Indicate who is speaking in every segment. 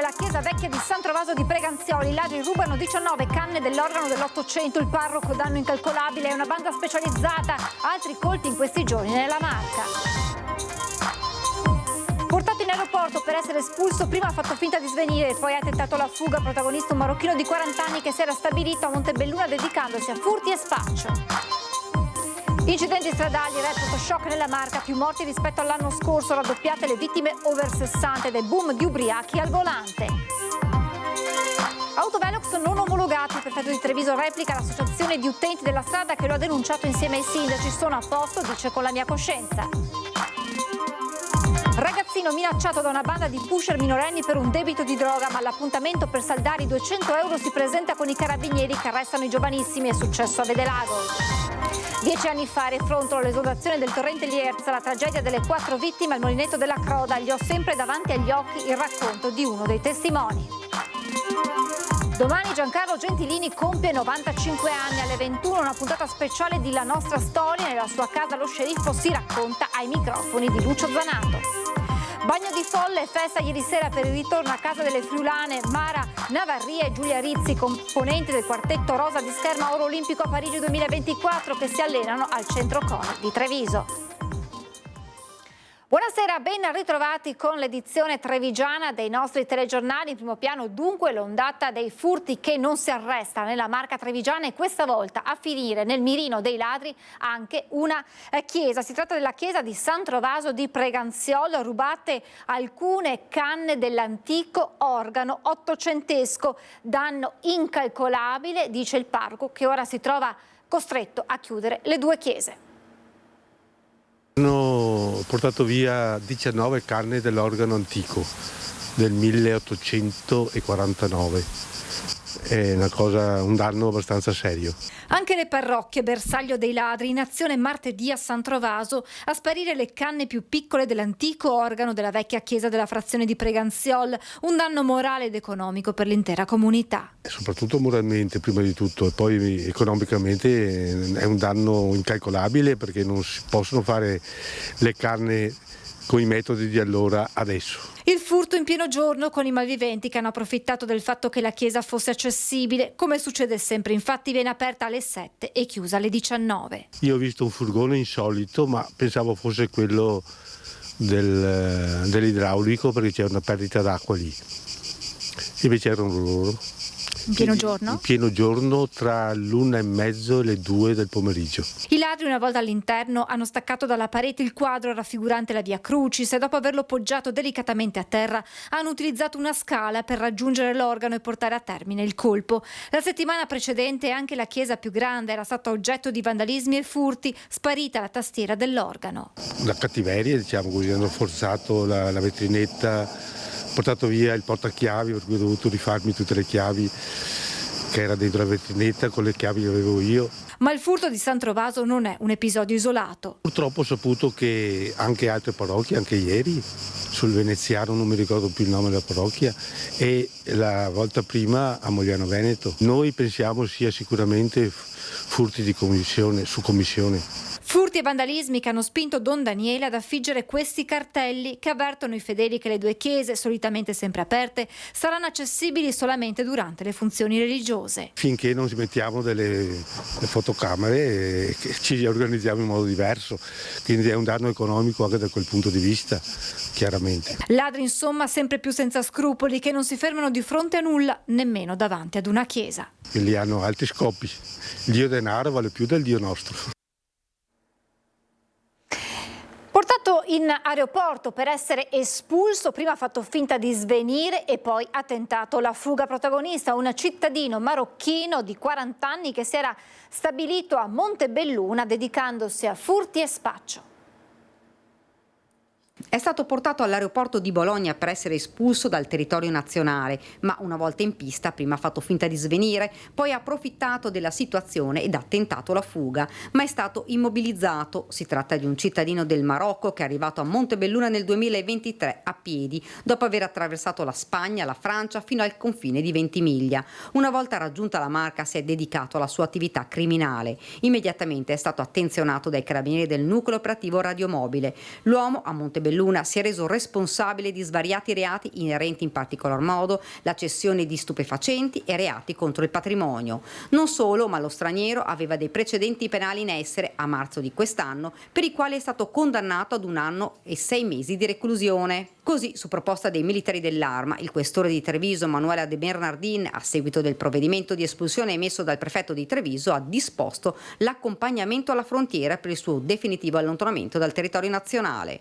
Speaker 1: nella chiesa vecchia di San Trovaso di Preganzioli. I ladri rubano 19 canne dell'organo dell'Ottocento. Il parroco, danno incalcolabile, è una banda specializzata. Altri colpi in questi giorni nella Marca. Portato in aeroporto per essere espulso, prima ha fatto finta di svenire e poi ha tentato la fuga. Protagonista un marocchino di 40 anni che si era stabilito a Montebelluna dedicandosi a furti e spaccio. Incidenti stradali, reputo shock nella Marca, più morti rispetto all'anno scorso, raddoppiate le vittime over 60 ed è boom di ubriachi al volante. Autovelox non omologati, il prefetto di Treviso replica l'associazione di utenti della strada che lo ha denunciato insieme ai sindaci. Sono a posto, dice, con la mia coscienza. Ragazzino minacciato da una banda di pusher minorenni per un debito di droga, ma all'appuntamento per saldare i 200 euro si presenta con i carabinieri che arrestano i giovanissimi. È successo a Vedelago. 10 anni fa rifrontolo l'esondazione del torrente Lierza, la tragedia delle 4 vittime al molinetto della Croda. Gli ho sempre davanti agli occhi il racconto di uno dei testimoni. Domani Giancarlo Gentilini compie 95 anni, alle 21 una puntata speciale di La nostra storia. Nella sua casa lo sceriffo si racconta ai microfoni di Lucio Zanato. Bagno di folle e festa ieri sera per il ritorno a casa delle friulane Mara Navarria e Giulia Rizzi, componenti del quartetto Rosa di Scherma Oro Olimpico a Parigi 2024, che si allenano al Centro CONI di Treviso. Buonasera, ben ritrovati con l'edizione trevigiana dei nostri telegiornali. In primo piano dunque l'ondata dei furti che non si arresta nella Marca trevigiana e questa volta a finire nel mirino dei ladri anche una chiesa. Si tratta della chiesa di San Trovaso di Preganziolo, rubate alcune canne dell'antico organo ottocentesco, danno incalcolabile, dice il parroco, che ora si trova costretto a chiudere le due chiese.
Speaker 2: Hanno portato via 19 canne dell'organo antico del 1849. È un danno abbastanza serio.
Speaker 1: Anche le parrocchie bersaglio dei ladri, in azione martedì a San Trovaso, a sparire le canne più piccole dell'antico organo della vecchia chiesa della frazione di Preganziol, un danno morale ed economico per l'intera comunità.
Speaker 2: Soprattutto moralmente prima di tutto e poi economicamente è un danno incalcolabile, perché non si possono fare le canne con i metodi di allora adesso.
Speaker 1: Il furto in pieno giorno con i malviventi che hanno approfittato del fatto che la chiesa fosse accessibile. Come succede sempre, infatti, viene aperta alle 7 e chiusa alle 19.
Speaker 2: Io ho visto un furgone insolito, ma pensavo fosse quello dell'idraulico, perché c'era una perdita d'acqua lì. Invece erano loro.
Speaker 1: In pieno giorno?
Speaker 2: In pieno giorno, tra l'1:30 e le 2 del pomeriggio.
Speaker 1: I ladri, una volta all'interno, hanno staccato dalla parete il quadro raffigurante la Via Crucis e dopo averlo poggiato delicatamente a terra hanno utilizzato una scala per raggiungere l'organo e portare a termine il colpo. La settimana precedente anche la chiesa più grande era stata oggetto di vandalismi e furti, sparita la tastiera dell'organo.
Speaker 2: La cattiveria, diciamo così, hanno forzato la vetrinetta, portato via il portachiavi, per cui ho dovuto rifarmi tutte le chiavi che era dentro la vetrinetta con le chiavi che avevo io.
Speaker 1: Ma il furto di San Trovaso non è un episodio isolato.
Speaker 2: Purtroppo ho saputo che anche altre parrocchie, anche ieri, sul Veneziano, non mi ricordo più il nome della parrocchia, e la volta prima a Mogliano Veneto. Noi pensiamo sia sicuramente furti di commissione, su commissione.
Speaker 1: Furti e vandalismi che hanno spinto Don Daniele ad affiggere questi cartelli che avvertono i fedeli che le due chiese, solitamente sempre aperte, saranno accessibili solamente durante le funzioni religiose.
Speaker 2: Finché non ci mettiamo delle fotocamere ci organizziamo in modo diverso, quindi è un danno economico anche da quel punto di vista, chiaramente.
Speaker 1: Ladri insomma sempre più senza scrupoli che non si fermano di fronte a nulla, nemmeno davanti ad una chiesa.
Speaker 2: E lì hanno altri scopi, il dio denaro vale più del dio nostro.
Speaker 1: Portato in aeroporto per essere espulso, prima ha fatto finta di svenire e poi ha tentato la fuga. Protagonista un cittadino marocchino di 40 anni che si era stabilito a Montebelluna dedicandosi a furti e spaccio.
Speaker 3: È stato portato all'aeroporto di Bologna per essere espulso dal territorio nazionale, ma una volta in pista prima ha fatto finta di svenire, poi ha approfittato della situazione ed ha tentato la fuga, ma è stato immobilizzato. Si tratta di un cittadino del Marocco che è arrivato a Montebelluna nel 2023 a piedi, dopo aver attraversato la Spagna, la Francia fino al confine di Ventimiglia. Una volta raggiunta la Marca si è dedicato alla sua attività criminale. Immediatamente è stato attenzionato dai carabinieri del nucleo operativo radiomobile. L'uomo a Montebelluna dell'Una si è reso responsabile di svariati reati inerenti in particolar modo la cessione di stupefacenti e reati contro il patrimonio. Non solo, ma lo straniero aveva dei precedenti penali in essere a marzo di quest'anno, per i quali è stato condannato ad 1 anno e 6 mesi di reclusione. Così, su proposta dei militari dell'Arma, il questore di Treviso Manuela De Bernardin, a seguito del provvedimento di espulsione emesso dal prefetto di Treviso, ha disposto l'accompagnamento alla frontiera per il suo definitivo allontanamento dal territorio nazionale.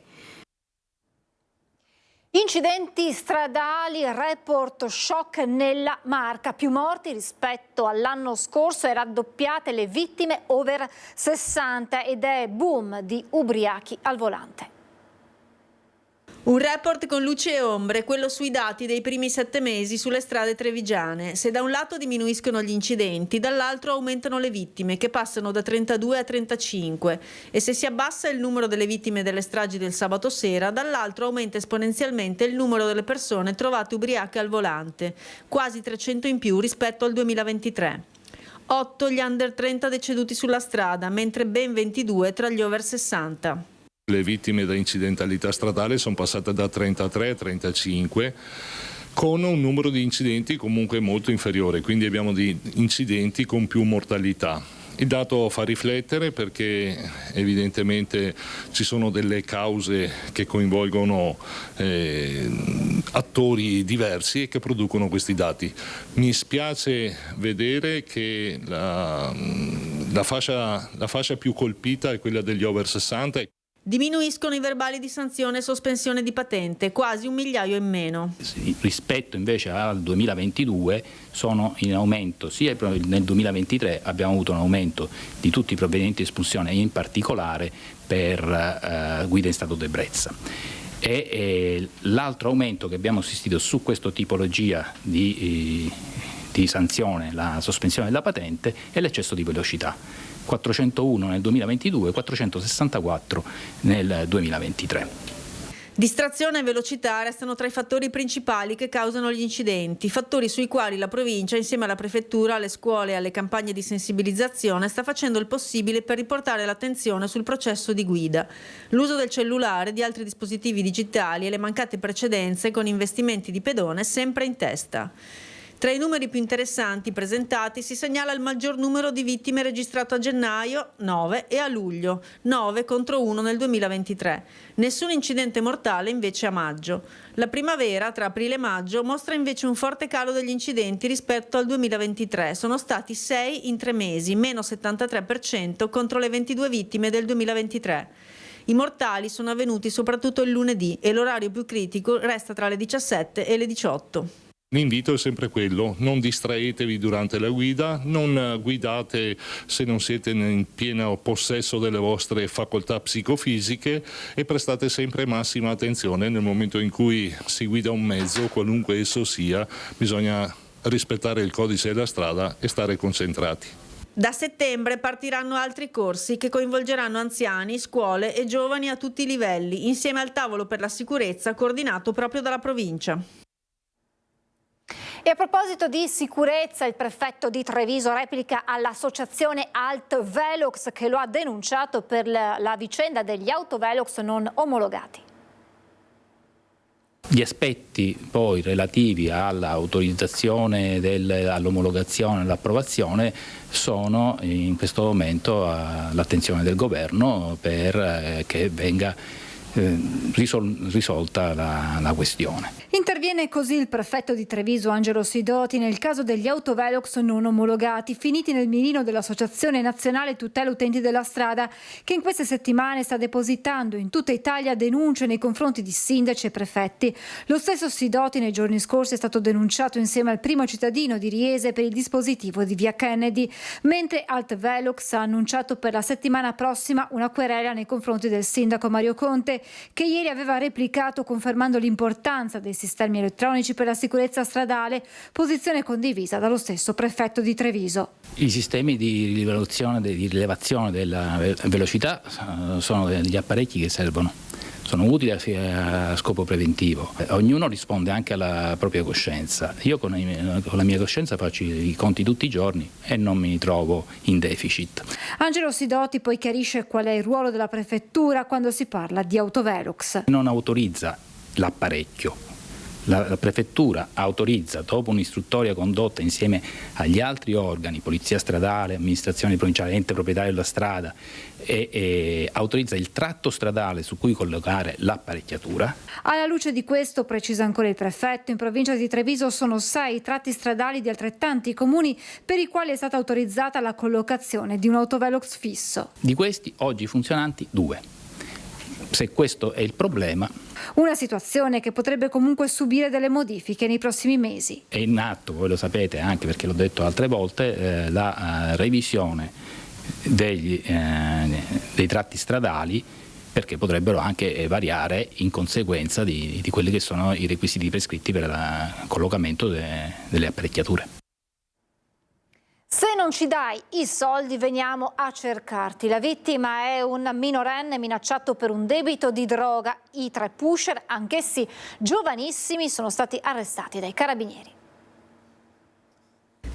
Speaker 1: Incidenti stradali, report shock nella Marca, più morti rispetto all'anno scorso e raddoppiate le vittime over 60 ed è boom di ubriachi al volante.
Speaker 4: Un report con luci e ombre, quello sui dati dei primi 7 mesi sulle strade trevigiane. Se da un lato diminuiscono gli incidenti, dall'altro aumentano le vittime, che passano da 32 a 35. E se si abbassa il numero delle vittime delle stragi del sabato sera, dall'altro aumenta esponenzialmente il numero delle persone trovate ubriache al volante, quasi 300 in più rispetto al 2023. 8 gli under 30 deceduti sulla strada, mentre ben 22 tra gli over 60.
Speaker 5: Le vittime da incidentalità stradale sono passate da 33 a 35 con un numero di incidenti comunque molto inferiore, quindi abbiamo di incidenti con più mortalità. Il dato fa riflettere perché evidentemente ci sono delle cause che coinvolgono attori diversi e che producono questi dati. Mi spiace vedere che la fascia più colpita è quella degli over 60.
Speaker 4: Diminuiscono i verbali di sanzione e sospensione di patente, quasi 1 migliaio in meno.
Speaker 6: Rispetto invece al 2022 sono in aumento, sia nel 2023 abbiamo avuto un aumento di tutti i provvedimenti di espulsione e in particolare per guida in stato d'ebbrezza. E l'altro aumento che abbiamo assistito su questa tipologia di sanzione, la sospensione della patente, è l'eccesso di velocità. 401 nel 2022, 464 nel 2023.
Speaker 4: Distrazione e velocità restano tra i fattori principali che causano gli incidenti, fattori sui quali la provincia, insieme alla prefettura, alle scuole e alle campagne di sensibilizzazione, sta facendo il possibile per riportare l'attenzione sul processo di guida. L'uso del cellulare e di altri dispositivi digitali e le mancate precedenze con investimenti di pedone sempre in testa. Tra i numeri più interessanti presentati si segnala il maggior numero di vittime registrato a gennaio, 9, e a luglio, 9 contro 1 nel 2023. Nessun incidente mortale invece a maggio. La primavera, tra aprile e maggio, mostra invece un forte calo degli incidenti rispetto al 2023. Sono stati 6 in 3 mesi, meno 73% contro le 22 vittime del 2023. I mortali sono avvenuti soprattutto il lunedì e l'orario più critico resta tra le 17 e le 18.
Speaker 5: L'invito è sempre quello: non distraetevi durante la guida, non guidate se non siete in pieno possesso delle vostre facoltà psicofisiche e prestate sempre massima attenzione nel momento in cui si guida un mezzo, qualunque esso sia, bisogna rispettare il codice della strada e stare concentrati.
Speaker 4: Da settembre partiranno altri corsi che coinvolgeranno anziani, scuole e giovani a tutti i livelli, insieme al tavolo per la sicurezza coordinato proprio dalla provincia.
Speaker 1: E a proposito di sicurezza, il prefetto di Treviso replica all'associazione Alt Velox che lo ha denunciato per la vicenda degli autovelox non omologati.
Speaker 6: Gli aspetti poi relativi all'autorizzazione, all'omologazione e all'approvazione sono in questo momento all'attenzione del governo per che venga risolta la questione.
Speaker 1: Interviene così il prefetto di Treviso Angelo Sidoti nel caso degli autovelox non omologati finiti nel mirino dell'Associazione Nazionale Tutela Utenti della Strada, che in queste settimane sta depositando in tutta Italia denunce nei confronti di sindaci e prefetti. Lo stesso Sidoti nei giorni scorsi è stato denunciato insieme al primo cittadino di Riese per il dispositivo di via Kennedy, mentre Alt Velox ha annunciato per la settimana prossima una querela nei confronti del sindaco Mario Conte, che ieri aveva replicato confermando l'importanza dei sistemi elettronici per la sicurezza stradale, posizione condivisa dallo stesso prefetto di Treviso.
Speaker 6: I sistemi di rilevazione della velocità sono degli apparecchi che servono sono utili a scopo preventivo. Ognuno risponde anche alla propria coscienza. Io con la mia coscienza faccio i conti tutti i giorni e non mi trovo in deficit.
Speaker 1: Angelo Sidoti poi chiarisce qual è il ruolo della prefettura quando si parla di autovelox.
Speaker 6: Non autorizza l'apparecchio. La prefettura autorizza, dopo un'istruttoria condotta insieme agli altri organi, polizia stradale, amministrazione provinciale, ente proprietario della strada, e autorizza il tratto stradale su cui collocare l'apparecchiatura.
Speaker 1: Alla luce di questo, precisa ancora il prefetto, in provincia di Treviso sono 6 tratti stradali di altrettanti comuni per i quali è stata autorizzata la collocazione di un autovelox fisso.
Speaker 6: Di questi oggi funzionanti 2. Se questo è il problema.
Speaker 1: Una situazione che potrebbe comunque subire delle modifiche nei prossimi mesi.
Speaker 6: È in atto, voi lo sapete anche perché l'ho detto altre volte, la revisione dei tratti stradali, perché potrebbero anche variare in conseguenza di quelli che sono i requisiti prescritti per il collocamento delle apparecchiature.
Speaker 1: Se non ci dai i soldi veniamo a cercarti. La vittima è un minorenne minacciato per un debito di droga. I 3 pusher, anch'essi giovanissimi, sono stati arrestati dai carabinieri.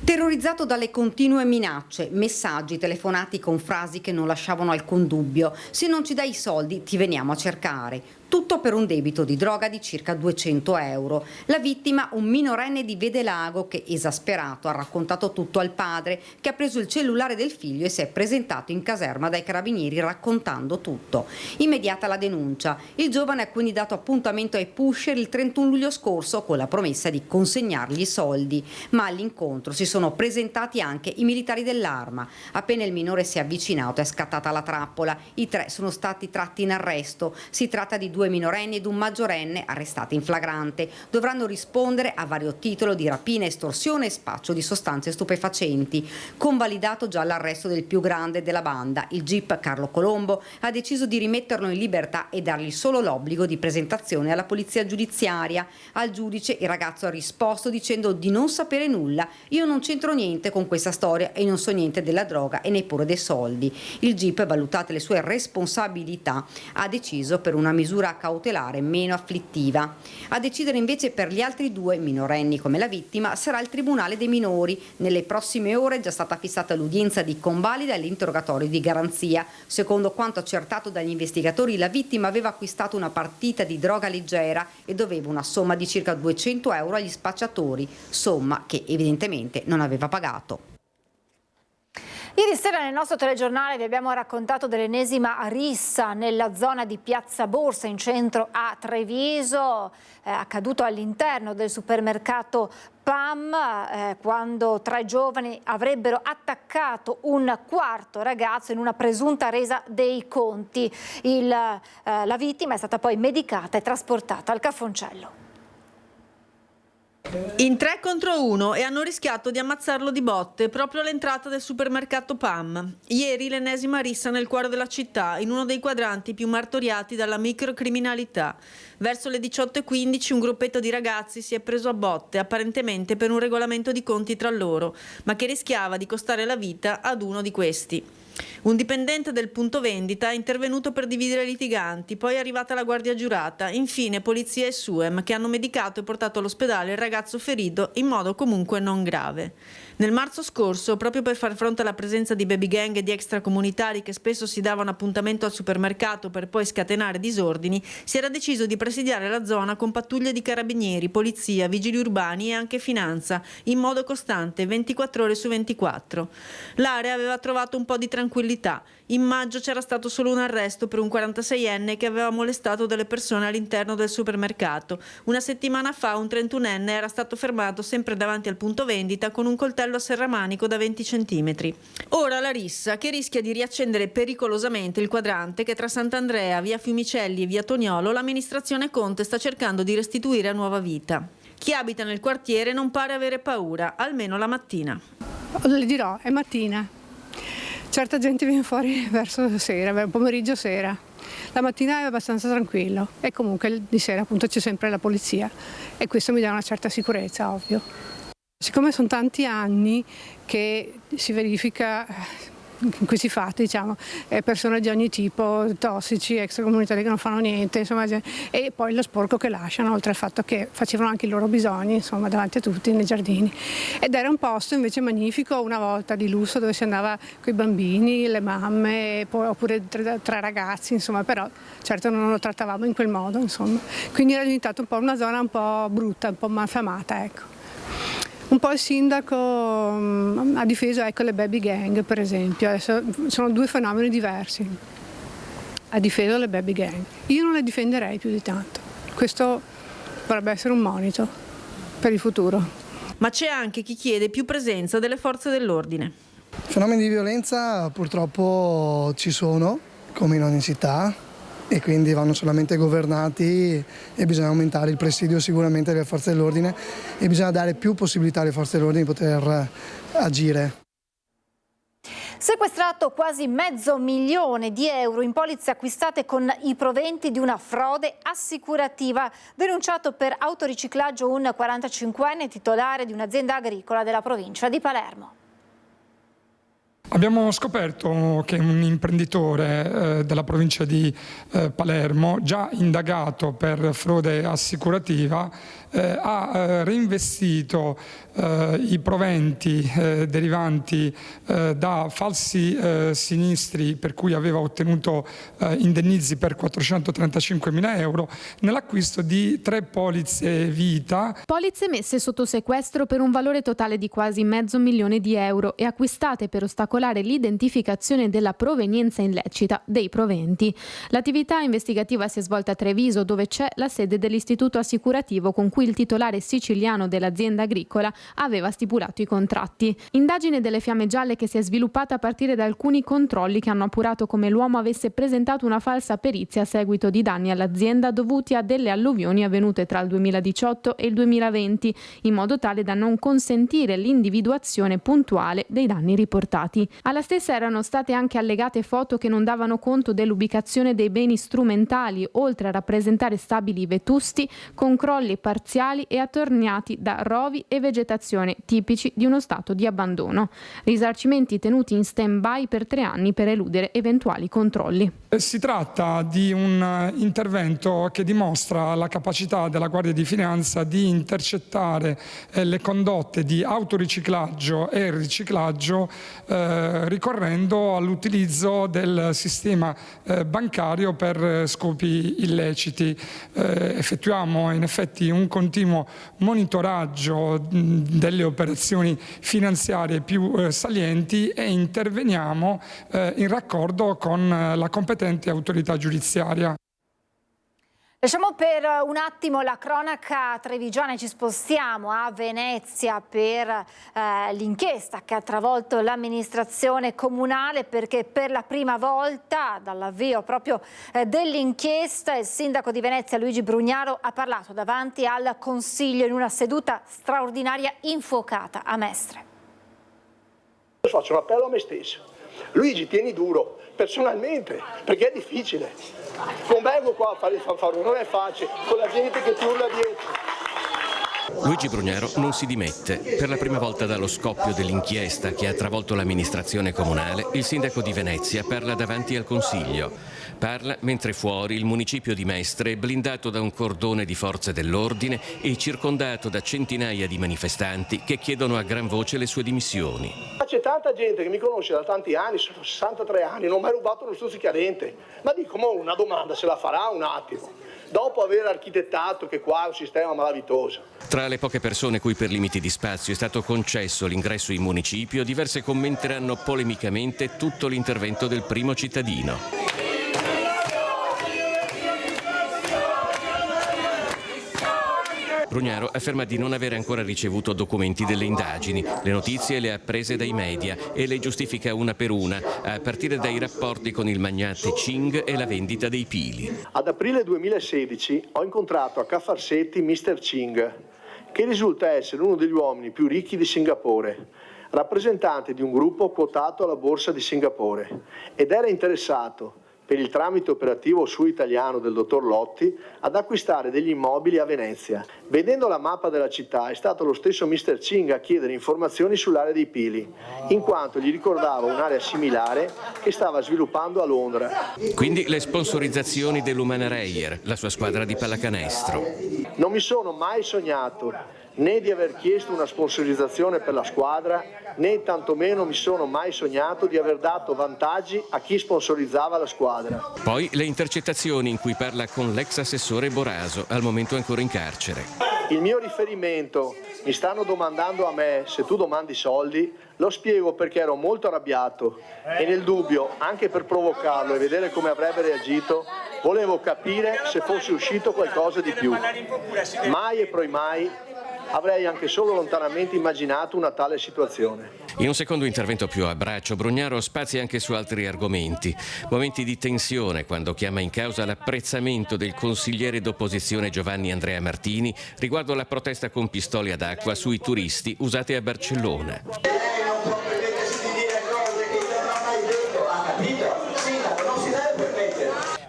Speaker 3: Terrorizzato dalle continue minacce, messaggi telefonati con frasi che non lasciavano alcun dubbio. Se non ci dai i soldi ti veniamo a cercare. Tutto per un debito di droga di circa 200 euro. La vittima, un minorenne di Vedelago che, esasperato, ha raccontato tutto al padre, che ha preso il cellulare del figlio e si è presentato in caserma dai carabinieri raccontando tutto. Immediata la denuncia. Il giovane ha quindi dato appuntamento ai pusher il 31 luglio scorso con la promessa di consegnargli i soldi. Ma all'incontro si sono presentati anche i militari dell'Arma. Appena il minore si è avvicinato è scattata la trappola. I 3 sono stati tratti in arresto. Si tratta di 2 minorenni ed un maggiorenne arrestati in flagrante. Dovranno rispondere a vario titolo di rapina, estorsione e spaccio di sostanze stupefacenti. Convalidato già l'arresto del più grande della banda, il GIP Carlo Colombo ha deciso di rimetterlo in libertà e dargli solo l'obbligo di presentazione alla polizia giudiziaria. Al giudice il ragazzo ha risposto dicendo di non sapere nulla. Io non c'entro niente con questa storia e non so niente della droga e neppure dei soldi. Il GIP, valutate le sue responsabilità, ha deciso per una misura cautelare meno afflittiva. A decidere invece per gli altri 2 minorenni come la vittima sarà il Tribunale dei minori. Nelle prossime ore è già stata fissata l'udienza di convalida e l'interrogatorio di garanzia. Secondo quanto accertato dagli investigatori, la vittima aveva acquistato una partita di droga leggera e doveva una somma di circa 200 euro agli spacciatori, somma che evidentemente non aveva pagato.
Speaker 1: Ieri sera nel nostro telegiornale vi abbiamo raccontato dell'ennesima rissa nella zona di Piazza Borsa in centro a Treviso, accaduto all'interno del supermercato PAM, quando 3 giovani avrebbero attaccato un quarto ragazzo in una presunta resa dei conti. La vittima è stata poi medicata e trasportata al Cafoncello.
Speaker 4: In 3 contro 1 e hanno rischiato di ammazzarlo di botte proprio all'entrata del supermercato PAM. Ieri l'ennesima rissa nel cuore della città, in uno dei quadranti più martoriati dalla microcriminalità. Verso le 18:15 un gruppetto di ragazzi si è preso a botte, apparentemente per un regolamento di conti tra loro, ma che rischiava di costare la vita ad uno di questi. Un dipendente del punto vendita è intervenuto per dividere i litiganti, poi è arrivata la guardia giurata, infine polizia e SUEM che hanno medicato e portato all'ospedale il ragazzo ferito in modo comunque non grave. Nel marzo scorso, proprio per far fronte alla presenza di baby gang e di extracomunitari che spesso si davano appuntamento al supermercato per poi scatenare disordini, si era deciso di presidiare la zona con pattuglie di carabinieri, polizia, vigili urbani e anche finanza, in modo costante, 24 ore su 24. L'area aveva trovato un po' di tranquillità. In maggio c'era stato solo un arresto per un 46enne che aveva molestato delle persone all'interno del supermercato. Una settimana fa un 31enne era stato fermato sempre davanti al punto vendita con un coltello a serramanico da 20 centimetri. Ora la rissa che rischia di riaccendere pericolosamente il quadrante che tra Sant'Andrea, via Fiumicelli e via Toniolo l'amministrazione Conte sta cercando di restituire a nuova vita. Chi abita nel quartiere non pare avere paura, almeno la mattina.
Speaker 7: Le dirò, è mattina. Certa gente viene fuori verso sera, pomeriggio sera. La mattina è abbastanza tranquillo e comunque di sera appunto c'è sempre la polizia e questo mi dà una certa sicurezza, ovvio. Siccome sono tanti anni che si verifica in questi fatti, diciamo, persone di ogni tipo, tossici, extracomunitari che non fanno niente, insomma, e poi lo sporco che lasciano, oltre al fatto che facevano anche i loro bisogni, insomma, davanti a tutti nei giardini. Ed era un posto invece magnifico, una volta di lusso, dove si andava con i bambini, le mamme, oppure tre ragazzi, insomma, però certo non lo trattavamo in quel modo, insomma. Quindi era diventata un po' una zona un po' brutta, un po' malfamata, ecco. Un po' il sindaco ha difeso, ecco, le baby gang, per esempio. Adesso sono due fenomeni diversi. Ha difeso le baby gang. Io non le difenderei più di tanto. Questo potrebbe essere un monito per il futuro.
Speaker 4: Ma c'è anche chi chiede più presenza delle forze dell'ordine.
Speaker 8: Fenomeni di violenza purtroppo ci sono, come in ogni città, e quindi vanno solamente governati e bisogna aumentare il presidio sicuramente delle forze dell'ordine e bisogna dare più possibilità alle forze dell'ordine di poter agire.
Speaker 1: Sequestrato quasi €500.000 in polizze acquistate con i proventi di una frode assicurativa. Denunciato per autoriciclaggio un 45enne titolare di un'azienda agricola della provincia di Palermo.
Speaker 9: Abbiamo scoperto che un imprenditore della provincia di Palermo, già indagato per frode assicurativa, ha reinvestito i proventi derivanti da falsi sinistri per cui aveva ottenuto indennizi per €435.000 nell'acquisto di 3 polizze vita.
Speaker 10: Polizze messe sotto sequestro per un valore totale di quasi €500.000 e acquistate per ostacolare l'identificazione della provenienza illecita dei proventi. L'attività investigativa si è svolta a Treviso, dove c'è la sede dell'istituto assicurativo con cui il titolare siciliano dell'azienda agricola aveva stipulato i contratti. Indagine delle Fiamme Gialle che si è sviluppata a partire da alcuni controlli che hanno appurato come l'uomo avesse presentato una falsa perizia a seguito di danni all'azienda dovuti a delle alluvioni avvenute tra il 2018 e il 2020, in modo tale da non consentire l'individuazione puntuale dei danni riportati. Alla stessa erano state anche allegate foto che non davano conto dell'ubicazione dei beni strumentali, oltre a rappresentare stabili vetusti con crolli parziali e attorniati da rovi e vegetazione tipici di uno stato di abbandono. Risarcimenti tenuti in stand-by per 3 anni per eludere eventuali controlli.
Speaker 9: Si tratta di un intervento che dimostra la capacità della Guardia di Finanza di intercettare le condotte di autoriciclaggio e riciclaggio ricorrendo all'utilizzo del sistema bancario per scopi illeciti. Effettuiamo in effetti un continuo monitoraggio delle operazioni finanziarie più salienti e interveniamo in raccordo con la competente autorità giudiziaria.
Speaker 1: Lasciamo per un attimo la cronaca trevigiana e ci spostiamo a Venezia per l'inchiesta che ha travolto l'amministrazione comunale, perché per la prima volta dall'avvio proprio dell'inchiesta il sindaco di Venezia Luigi Brugnaro ha parlato davanti al Consiglio in una seduta straordinaria infuocata a Mestre.
Speaker 11: Faccio un appello a me stesso. Luigi, tieni duro, personalmente, perché è difficile. Non vengo qua a fare il fanfarone, non è facile, con la gente che ti urla dietro.
Speaker 12: Luigi Brugnaro non si dimette. Per la prima volta dallo scoppio dell'inchiesta che ha travolto l'amministrazione comunale, il sindaco di Venezia parla davanti al Consiglio. Parla mentre fuori il municipio di Mestre è blindato da un cordone di forze dell'ordine e circondato da centinaia di manifestanti che chiedono a gran voce le sue dimissioni.
Speaker 11: C'è tanta gente che mi conosce da tanti anni, sono 63 anni, non ho mai rubato uno stuzzicadente. Ma dico, una domanda se la farà un attimo, dopo aver architettato che qua è un sistema malavitoso.
Speaker 12: Tra le poche persone cui per limiti di spazio è stato concesso l'ingresso in municipio, diverse commenteranno polemicamente tutto l'intervento del primo cittadino. Brugnaro afferma di non avere ancora ricevuto documenti delle indagini. Le notizie le ha prese dai media e le giustifica una per una, a partire dai rapporti con il magnate Ching e la vendita dei pili.
Speaker 11: Ad aprile 2016 ho incontrato a Ca' Farsetti Mr. Ching, che risulta essere uno degli uomini più ricchi di Singapore, rappresentante di un gruppo quotato alla borsa di Singapore, ed era interessato per il tramite operativo Su Italiano del dottor Lotti, ad acquistare degli immobili a Venezia. Vedendo la mappa della città è stato lo stesso Mr. Ching a chiedere informazioni sull'area dei Pili, in quanto gli ricordava un'area similare che stava sviluppando a Londra.
Speaker 12: Quindi le sponsorizzazioni dell'Umana Reyer, la sua squadra di pallacanestro.
Speaker 11: Non mi sono mai sognato né di aver chiesto una sponsorizzazione per la squadra, né tantomeno mi sono mai sognato di aver dato vantaggi a chi sponsorizzava la squadra.
Speaker 12: Poi le intercettazioni in cui parla con l'ex assessore Boraso, al momento ancora in carcere.
Speaker 11: Il mio riferimento, mi stanno domandando a me se tu domandi soldi, lo spiego perché ero molto arrabbiato e nel dubbio, anche per provocarlo e vedere come avrebbe reagito, volevo capire se fosse uscito qualcosa di più. Mai e poi mai avrei anche solo lontanamente immaginato una tale situazione.
Speaker 12: In un secondo intervento più a braccio, Brugnaro spazia anche su altri argomenti. Momenti di tensione quando chiama in causa l'apprezzamento del consigliere d'opposizione Giovanni Andrea Martini riguardo alla protesta con pistole ad acqua sui turisti usate a Barcellona.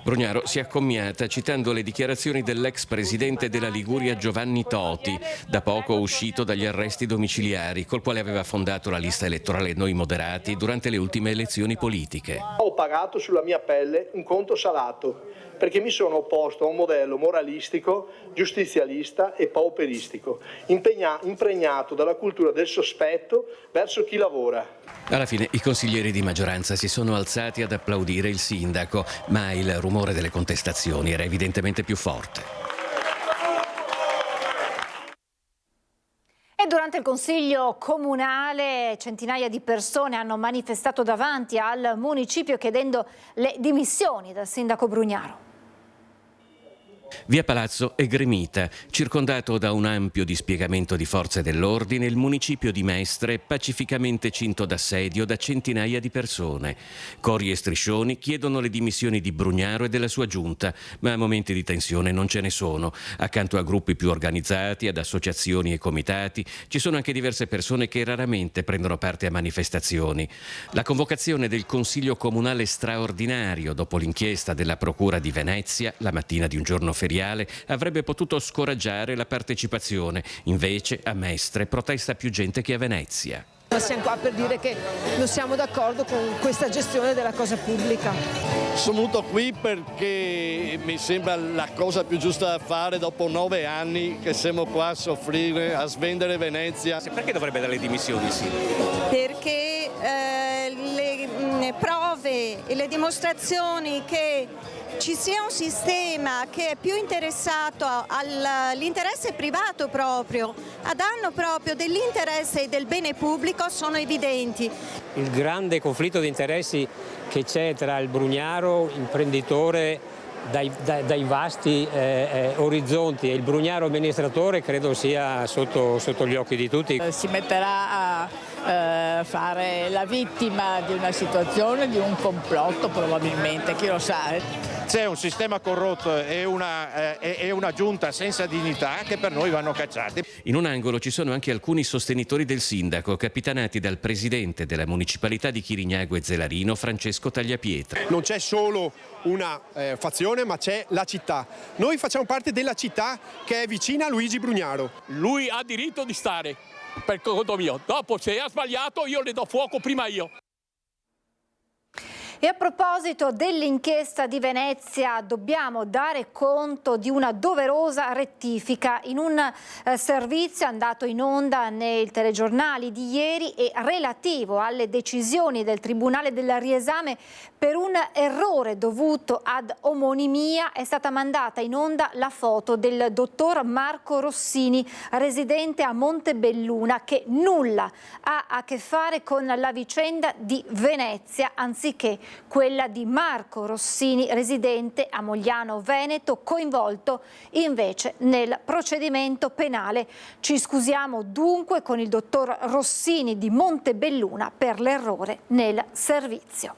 Speaker 12: Brugnaro si è accommiata citando le dichiarazioni dell'ex presidente della Liguria Giovanni Toti, da poco uscito dagli arresti domiciliari, col quale aveva fondato la lista elettorale Noi Moderati durante le ultime elezioni politiche.
Speaker 11: Ho pagato sulla mia pelle un conto salato, perché mi sono opposto a un modello moralistico, giustizialista e pauperistico, impregnato dalla cultura del sospetto verso chi lavora.
Speaker 12: Alla fine i consiglieri di maggioranza si sono alzati ad applaudire il sindaco, ma il rumore delle contestazioni era evidentemente più forte.
Speaker 1: E durante il Consiglio comunale centinaia di persone hanno manifestato davanti al municipio chiedendo le dimissioni del sindaco Brugnaro.
Speaker 12: Via Palazzo è gremita, circondato da un ampio dispiegamento di forze dell'ordine, il municipio di Mestre è pacificamente cinto d'assedio da centinaia di persone. Cori e striscioni chiedono le dimissioni di Brugnaro e della sua giunta, ma momenti di tensione non ce ne sono. Accanto a gruppi più organizzati, ad associazioni e comitati, ci sono anche diverse persone che raramente prendono parte a manifestazioni. La convocazione del Consiglio comunale straordinario dopo l'inchiesta della Procura di Venezia, la mattina di un giorno feriale, avrebbe potuto scoraggiare la partecipazione. Invece a Mestre protesta più gente che a Venezia.
Speaker 13: Siamo qua per dire che non siamo d'accordo con questa gestione della cosa pubblica.
Speaker 14: Sono venuto qui perché mi sembra la cosa più giusta da fare dopo 9 anni che siamo qua a soffrire, a svendere Venezia.
Speaker 12: Perché dovrebbe dare le dimissioni, sì?
Speaker 15: Perché le prove e le dimostrazioni che ci sia un sistema che è più interessato all'interesse privato proprio, a danno proprio dell'interesse e del bene pubblico, sono evidenti.
Speaker 16: Il grande conflitto di interessi che c'è tra il Brugnaro, imprenditore dai vasti orizzonti, e il Brugnaro amministratore, credo sia sotto gli occhi di tutti.
Speaker 17: Si metterà a fare la vittima di una situazione, di un complotto probabilmente, chi lo sa.
Speaker 18: C'è un sistema corrotto e una giunta senza dignità che per noi vanno cacciati.
Speaker 12: In un angolo ci sono anche alcuni sostenitori del sindaco, capitanati dal presidente della municipalità di Chirignago e Zelarino, Francesco Tagliapietra.
Speaker 19: Non c'è solo una fazione, ma c'è la città. Noi facciamo parte della città che è vicina a Luigi Brugnaro.
Speaker 20: Lui ha diritto di stare, per conto mio. Dopo, se ha sbagliato, io le do fuoco prima io.
Speaker 1: E a proposito dell'inchiesta di Venezia, dobbiamo dare conto di una doverosa rettifica in un servizio andato in onda nei telegiornali di ieri e relativo alle decisioni del Tribunale del riesame per un errore dovuto ad omonimia. È stata mandata in onda la foto del dottor Marco Rossini, residente a Montebelluna, che nulla ha a che fare con la vicenda di Venezia, anziché quella di Marco Rossini, residente a Mogliano Veneto, coinvolto invece nel procedimento penale. Ci scusiamo dunque con il dottor Rossini di Montebelluna per l'errore nel servizio.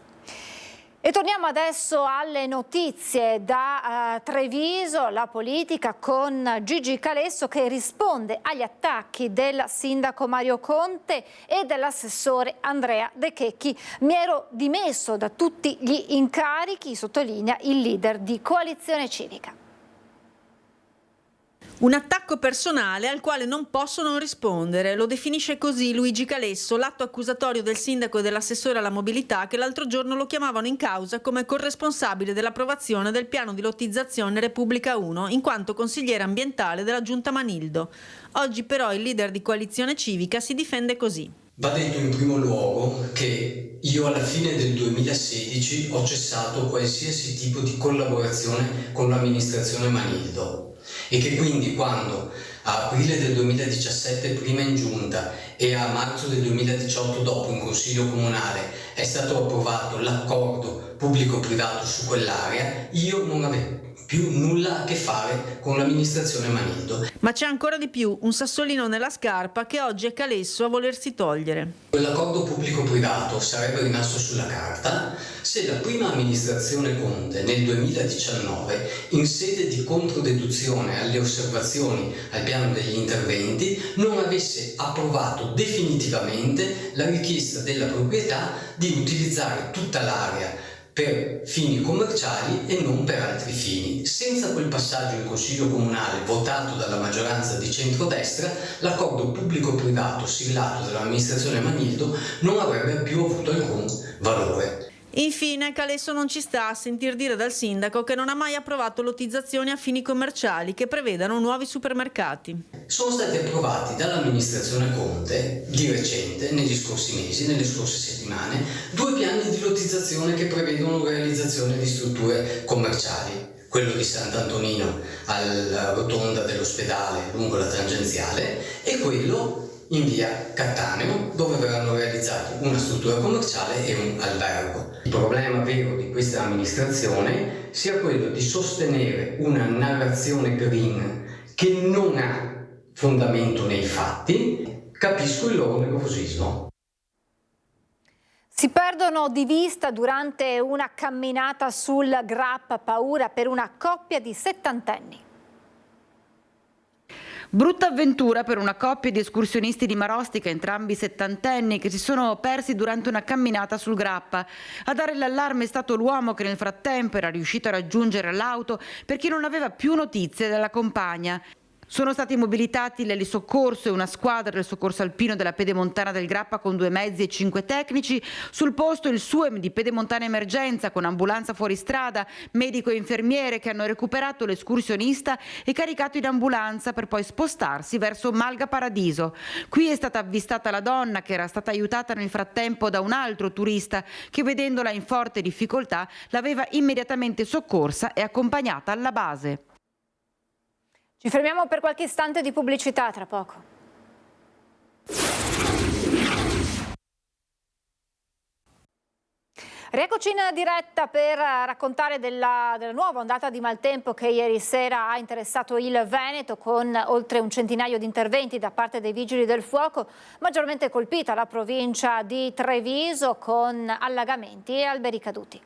Speaker 1: E torniamo adesso alle notizie da Treviso, la politica con Gigi Calesso che risponde agli attacchi del sindaco Mario Conte e dell'assessore Andrea De Checchi. Mi ero dimesso da tutti gli incarichi, sottolinea il leader di Coalizione Civica.
Speaker 4: Un attacco personale al quale non posso non rispondere, lo definisce così Luigi Calesso, l'atto accusatorio del sindaco e dell'assessore alla mobilità che l'altro giorno lo chiamavano in causa come corresponsabile dell'approvazione del piano di lottizzazione Repubblica 1, in quanto consigliere ambientale della giunta Manildo. Oggi però il leader di Coalizione Civica si difende così.
Speaker 21: Va detto in primo luogo che io alla fine del 2016 ho cessato qualsiasi tipo di collaborazione con l'amministrazione Manildo e che quindi quando a aprile del 2017 prima in giunta e a marzo del 2018 dopo in consiglio comunale è stato approvato l'accordo pubblico-privato su quell'area, io non avevo più nulla a che fare con l'amministrazione Manildo.
Speaker 4: Ma c'è ancora di più, un sassolino nella scarpa che oggi è Calesso a volersi togliere.
Speaker 21: Quell'accordo pubblico-privato sarebbe rimasto sulla carta se la prima amministrazione Conte nel 2019, in sede di controdeduzione alle osservazioni al piano degli interventi, non avesse approvato definitivamente la richiesta della proprietà di utilizzare tutta l'area per fini commerciali e non per altri fini. Senza quel passaggio in Consiglio Comunale votato dalla maggioranza di centrodestra, l'accordo pubblico-privato siglato dall'amministrazione Manildo non avrebbe più avuto alcun valore.
Speaker 4: Infine, Calesso non ci sta a sentir dire dal sindaco che non ha mai approvato lottizzazioni a fini commerciali che prevedano nuovi supermercati.
Speaker 21: Sono stati approvati dall'amministrazione Conte di recente, negli scorsi mesi, nelle scorse settimane, 2 piani di lottizzazione che prevedono realizzazione di strutture commerciali. Quello di Sant'Antonino alla rotonda dell'ospedale lungo la tangenziale e quello in via Cattaneo, dove verranno realizzati una struttura commerciale e un albergo. Il problema vero di questa amministrazione sia quello di sostenere una narrazione green che non ha fondamento nei fatti. Capisco il loro nervosismo.
Speaker 1: Si perdono di vista durante una camminata sul Grappa, paura per una coppia di settantenni.
Speaker 22: Brutta avventura per una coppia di escursionisti di Marostica, entrambi settantenni, che si sono persi durante una camminata sul Grappa. A dare l'allarme è stato l'uomo che nel frattempo era riuscito a raggiungere l'auto perché non aveva più notizie della compagna. Sono stati mobilitati l'elisoccorso e una squadra del soccorso alpino della Pedemontana del Grappa con 2 mezzi e 5 tecnici. Sul posto il SUEM di Pedemontana Emergenza con ambulanza fuoristrada, medico e infermiere che hanno recuperato l'escursionista e caricato in ambulanza per poi spostarsi verso Malga Paradiso. Qui è stata avvistata la donna che era stata aiutata nel frattempo da un altro turista che vedendola in forte difficoltà l'aveva immediatamente soccorsa e accompagnata alla base.
Speaker 1: Ci fermiamo per qualche istante di pubblicità, tra poco. Rieccoci in diretta per raccontare della nuova ondata di maltempo che ieri sera ha interessato il Veneto con oltre un centinaio di interventi da parte dei Vigili del Fuoco, maggiormente colpita la provincia di Treviso con allagamenti e alberi caduti.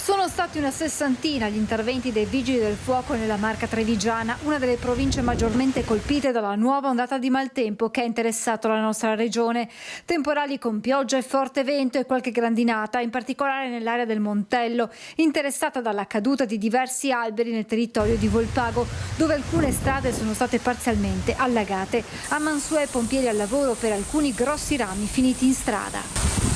Speaker 1: Sono stati una sessantina gli interventi dei Vigili del Fuoco nella Marca Trevigiana, una delle province maggiormente colpite dalla nuova ondata di maltempo che ha interessato la nostra regione. Temporali con pioggia e forte vento e qualche grandinata, in particolare nell'area del Montello, interessata dalla caduta di diversi alberi nel territorio di Volpago, dove alcune strade sono state parzialmente allagate. A Mansuè pompieri al lavoro per alcuni grossi rami finiti in strada.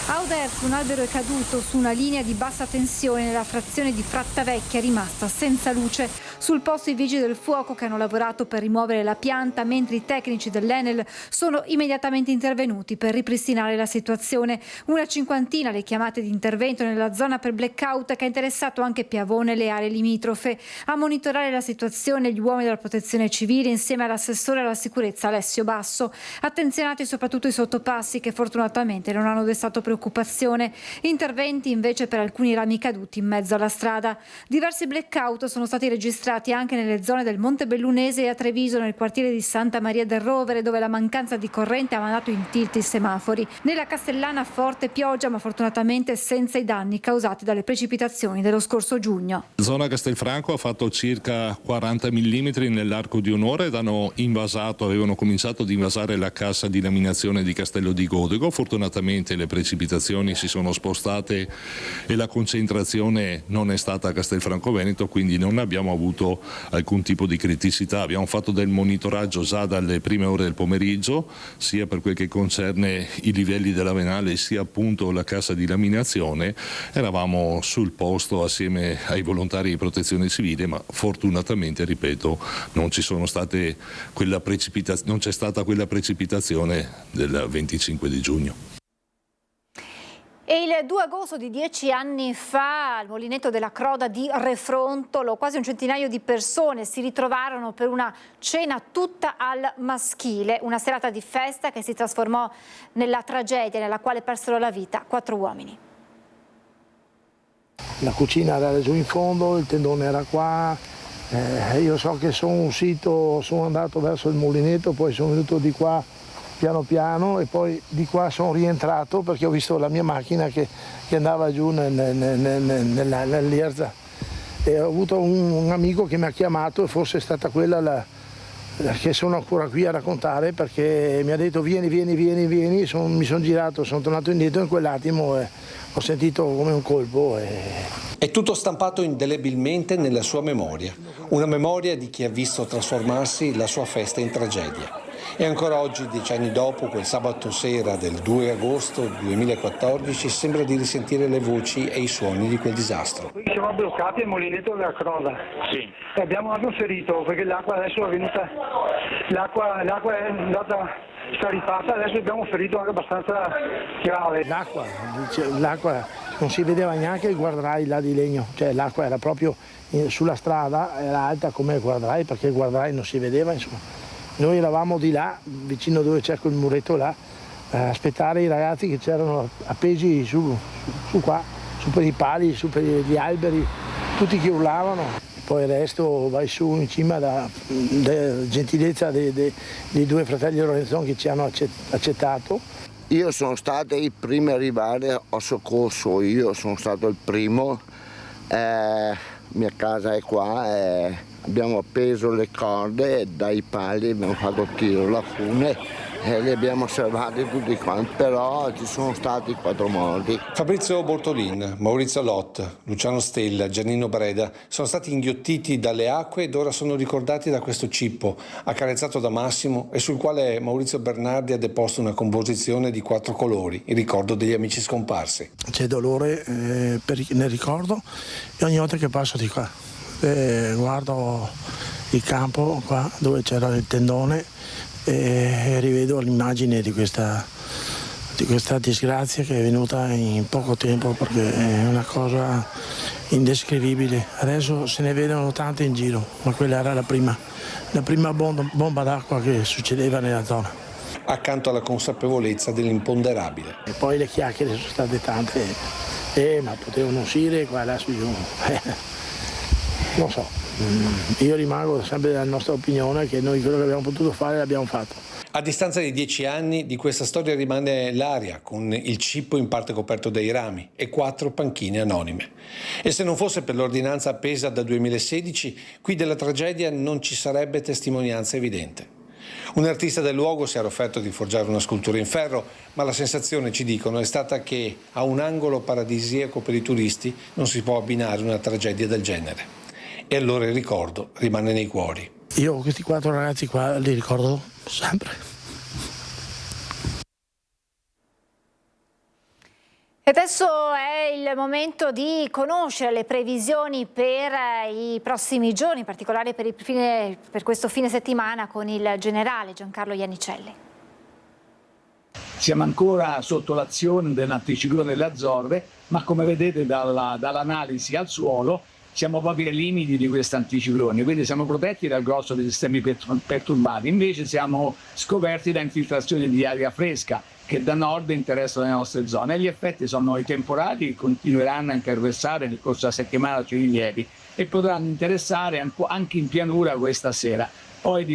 Speaker 1: A Oderzo un albero è caduto su una linea di bassa tensione nella frazione di Frattavecchia, rimasta senza luce. Sul posto i Vigili del Fuoco che hanno lavorato per rimuovere la pianta, mentre i tecnici dell'Enel sono immediatamente intervenuti per ripristinare la situazione. Una cinquantina le chiamate di intervento nella zona per blackout che ha interessato anche Piavone e le aree limitrofe. A monitorare la situazione gli uomini della Protezione Civile insieme all'assessore alla sicurezza Alessio Basso. Attenzionati soprattutto i sottopassi che fortunatamente non hanno destato preoccupazione preoccupazione. Interventi invece per alcuni rami caduti in mezzo alla strada. Diversi blackout sono stati registrati anche nelle zone del Monte Bellunese e a Treviso, nel quartiere di Santa Maria del Rovere, dove la mancanza di corrente ha mandato in tilt i semafori. Nella Castellana forte pioggia, ma fortunatamente senza i danni causati dalle precipitazioni dello scorso giugno.
Speaker 2: La zona Castelfranco ha fatto circa 40 mm nell'arco di un'ora ed avevano cominciato ad invasare la cassa di laminazione di Castello di Godego. Fortunatamente le precipitazioni si sono spostate e la concentrazione non è stata a Castelfranco Veneto, quindi non abbiamo avuto alcun tipo di criticità. Abbiamo fatto del monitoraggio già dalle prime ore del pomeriggio, sia per quel che concerne i livelli della venale sia appunto la cassa di laminazione. Eravamo sul posto assieme ai volontari di protezione civile, ma fortunatamente, ripeto, non c'è stata quella precipitazione del 25 di giugno.
Speaker 1: E il 2 agosto di 10 anni fa al Molinetto della Croda di Refrontolo quasi un centinaio di persone si ritrovarono per una cena tutta al maschile, una serata di festa che si trasformò nella tragedia nella quale persero la vita 4 uomini.
Speaker 5: La cucina era giù in fondo, il tendone era qua, io so che sono andato verso il Molinetto, poi sono venuto di qua piano piano e poi di qua sono rientrato perché ho visto la mia macchina che andava giù nell'Ierza e ho avuto un amico che mi ha chiamato e forse è stata quella che sono ancora qui a raccontare, perché mi ha detto vieni, mi sono girato, sono tornato indietro in quell'attimo e ho sentito come un colpo.
Speaker 23: È tutto stampato indelebilmente nella sua memoria, una memoria di chi ha visto trasformarsi la sua festa in tragedia. E ancora oggi, 10 anni dopo, quel sabato sera del 2 agosto 2014, sembra di risentire le voci e i suoni di quel disastro.
Speaker 24: Qui siamo bloccati al Molinetto della Croda. Sì. E abbiamo anche un ferito, perché l'acqua adesso è venuta, l'acqua è andata scaricata, adesso abbiamo un ferito anche abbastanza grave.
Speaker 5: L'acqua non si vedeva neanche il guardrail là di legno, cioè l'acqua era proprio sulla strada, era alta come il guardrail, perché il guardrail non si vedeva, insomma. Noi eravamo di là, vicino dove c'è quel muretto là, a aspettare i ragazzi che c'erano appesi su qua, su per i pali, su per gli alberi, tutti che urlavano. Poi il resto vai su in cima da gentilezza dei 2 fratelli Lorenzon che ci hanno accettato.
Speaker 25: Io sono stato il primo a arrivare, ho soccorso, io sono stato il primo, mia casa è qua. Abbiamo appeso le corde dai pali, abbiamo fatto il tiro alla fune e li abbiamo salvati tutti quanti, però ci sono stati 4 morti.
Speaker 23: Fabrizio Bortolin, Maurizio Lot, Luciano Stella, Giannino Breda sono stati inghiottiti dalle acque ed ora sono ricordati da questo cippo accarezzato da Massimo e sul quale Maurizio Bernardi ha deposto una composizione di 4 colori, in ricordo degli amici scomparsi.
Speaker 5: C'è dolore nel ricordo e ogni volta che passo di qua guardo il campo qua dove c'era il tendone e rivedo l'immagine di questa disgrazia che è venuta in poco tempo, perché è una cosa indescrivibile. Adesso se ne vedono tante in giro, ma quella era la prima bomba d'acqua che succedeva nella zona.
Speaker 23: Accanto alla consapevolezza dell'imponderabile.
Speaker 5: E poi le chiacchiere sono state tante, ma potevano uscire qua e là su giù. Non so, io rimango sempre della nostra opinione che noi quello che abbiamo potuto fare l'abbiamo fatto.
Speaker 23: A distanza di 10 anni di questa storia rimane l'aria, con il cippo in parte coperto dai rami e 4 panchine anonime. E se non fosse per l'ordinanza appesa dal 2016, qui della tragedia non ci sarebbe testimonianza evidente. Un artista del luogo si era offerto di forgiare una scultura in ferro, ma la sensazione, ci dicono, è stata che a un angolo paradisiaco per i turisti non si può abbinare una tragedia del genere. E allora il ricordo rimane nei cuori.
Speaker 5: Io questi 4 ragazzi qua li ricordo sempre.
Speaker 1: E adesso è il momento di conoscere le previsioni per i prossimi giorni, in particolare per questo fine settimana, con il generale Giancarlo Iannicelli.
Speaker 26: Siamo ancora sotto l'azione dell'anticiclone delle Azzorre, ma come vedete dall'analisi al suolo siamo proprio ai limiti di questo anticiclone, quindi siamo protetti dal grosso dei sistemi perturbati, invece siamo scoperti da infiltrazioni di aria fresca che da nord interessano le nostre zone. E gli effetti sono i temporali che continueranno a interessare nel corso della settimana sui rilievi e potranno interessare anche in pianura questa sera. Poi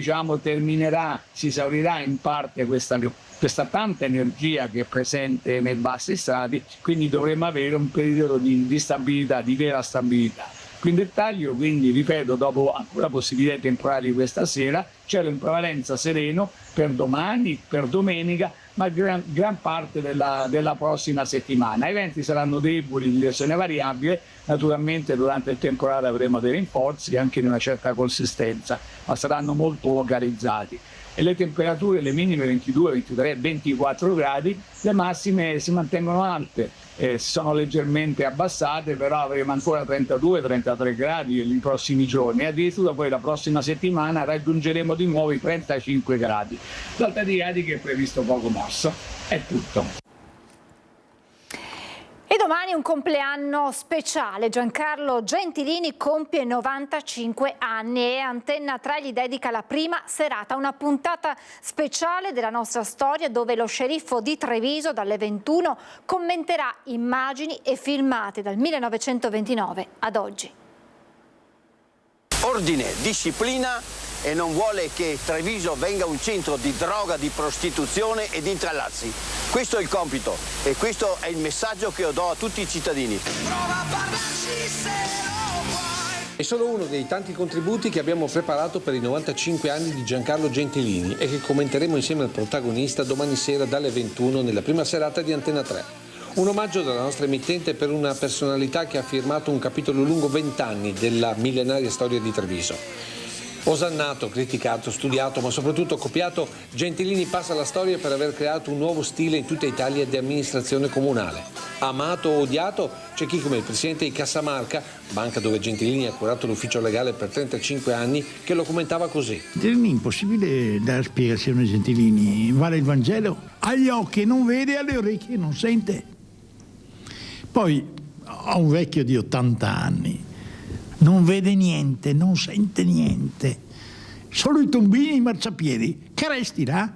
Speaker 26: si esaurirà in parte questa tanta energia che è presente nei bassi strati, quindi dovremo avere un periodo di stabilità, di vera stabilità. Più in dettaglio, quindi ripeto, dopo ancora possibilità temporali questa sera, cielo in prevalenza sereno per domani, per domenica, ma gran parte della prossima settimana. I venti saranno deboli in direzione variabile, naturalmente durante il temporale avremo dei rinforzi anche di una certa consistenza, ma saranno molto localizzati. E le temperature, le minime 22, 23, 24 gradi, le massime si mantengono alte, si sono leggermente abbassate, però avremo ancora 32-33 gradi nei prossimi giorni, e addirittura poi la prossima settimana raggiungeremo di nuovo i 35 gradi. L'alta di gradi che è previsto poco mosso. È tutto.
Speaker 1: E domani un compleanno speciale. Giancarlo Gentilini compie 95 anni e Antenna 3 gli dedica la prima serata, una puntata speciale della nostra storia dove lo sceriffo di Treviso dalle 21 commenterà immagini e filmati dal 1929 ad oggi.
Speaker 3: Ordine, disciplina e non vuole che Treviso venga un centro di droga, di prostituzione e di intrallazzi. Questo è il compito e questo è il messaggio che io do a tutti i cittadini.
Speaker 23: È solo uno dei tanti contributi che abbiamo preparato per i 95 anni di Giancarlo Gentilini e che commenteremo insieme al protagonista domani sera dalle 21 nella prima serata di Antenna 3. Un omaggio dalla nostra emittente per una personalità che ha firmato un capitolo lungo 20 anni della millenaria storia di Treviso. Osannato, criticato, studiato, ma soprattutto copiato, Gentilini passa alla storia per aver creato un nuovo stile in tutta Italia di amministrazione comunale. Amato o odiato, c'è chi come il presidente di Cassamarca, banca dove Gentilini ha curato l'ufficio legale per 35 anni, che lo commentava così.
Speaker 6: È impossibile dare spiegazione a Gentilini, vale il Vangelo, agli occhi non vede, alle orecchie non sente. Poi ho un vecchio di 80 anni. Non vede niente, non sente niente, solo i tombini e i marciapiedi. Che resti là?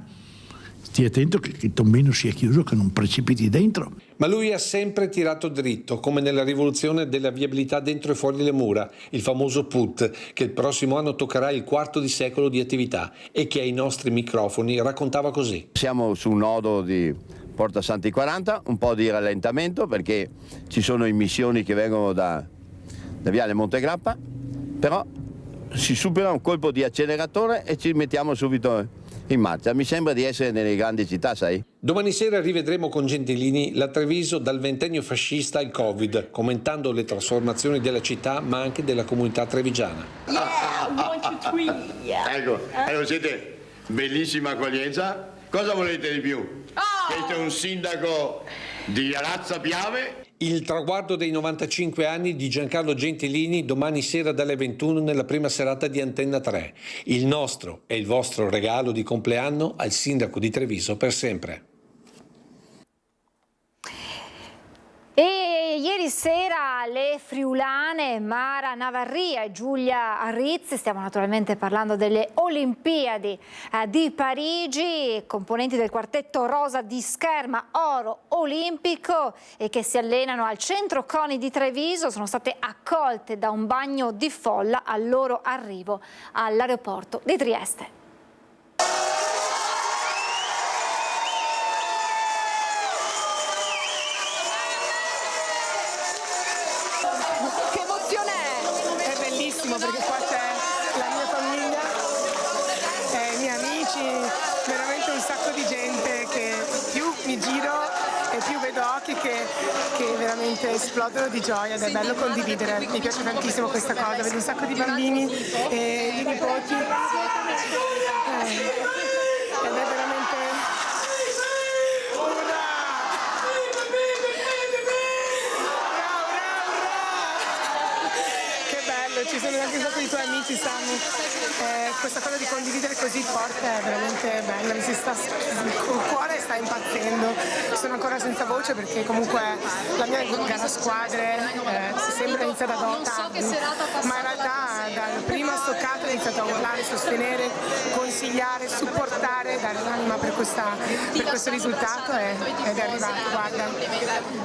Speaker 6: Stii attento che il tombino sia chiuso, che non precipiti dentro.
Speaker 23: Ma lui ha sempre tirato dritto, come nella rivoluzione della viabilità dentro e fuori le mura, il famoso PUT, che il prossimo anno toccherà il quarto di secolo di attività e che ai nostri microfoni raccontava così.
Speaker 3: Siamo su un nodo di Porta Santi 40, un po' di rallentamento perché ci sono immissioni che vengono da Viale Montegrappa, però si supera un colpo di acceleratore e ci mettiamo subito in marcia. Mi sembra di essere nelle grandi città, sai?
Speaker 23: Domani sera rivedremo con Gentilini la Treviso dal ventennio fascista al Covid, commentando le trasformazioni della città ma anche della comunità trevigiana.
Speaker 7: Ecco, siete bellissima accoglienza. Cosa volete di più? Siete un sindaco di razza Piave?
Speaker 23: Il traguardo dei 95 anni di Giancarlo Gentilini domani sera dalle 21 nella prima serata di Antenna 3. Il nostro e il vostro regalo di compleanno al sindaco di Treviso per sempre.
Speaker 1: E ieri sera le friulane Mara Navarria e Giulia Arrizzi, stiamo naturalmente parlando delle Olimpiadi di Parigi, componenti del quartetto rosa di Scherma Oro Olimpico e che si allenano al centro CONI di Treviso, sono state accolte da un bagno di folla al loro arrivo all'aeroporto di Trieste.
Speaker 8: Perché qua c'è la mia famiglia, i miei amici, veramente un sacco di gente che più mi giro e più vedo occhi che veramente esplodono di gioia ed è bello condividere. Mi piace tantissimo questa cosa, vedo un sacco di bambini e di nipoti ed è veramente... Ci sono anche un sacco di tuoi amici, sanno. Questa cosa di condividere così forte è veramente bella, il cuore sta impazzendo. Sono ancora senza voce perché comunque la mia gara a squadre sembra iniziata tardi, ma in realtà dal primo stoccato ho iniziato a urlare, sostenere, consigliare, supportare, dare l'anima per questo risultato ed è arrivato, guarda.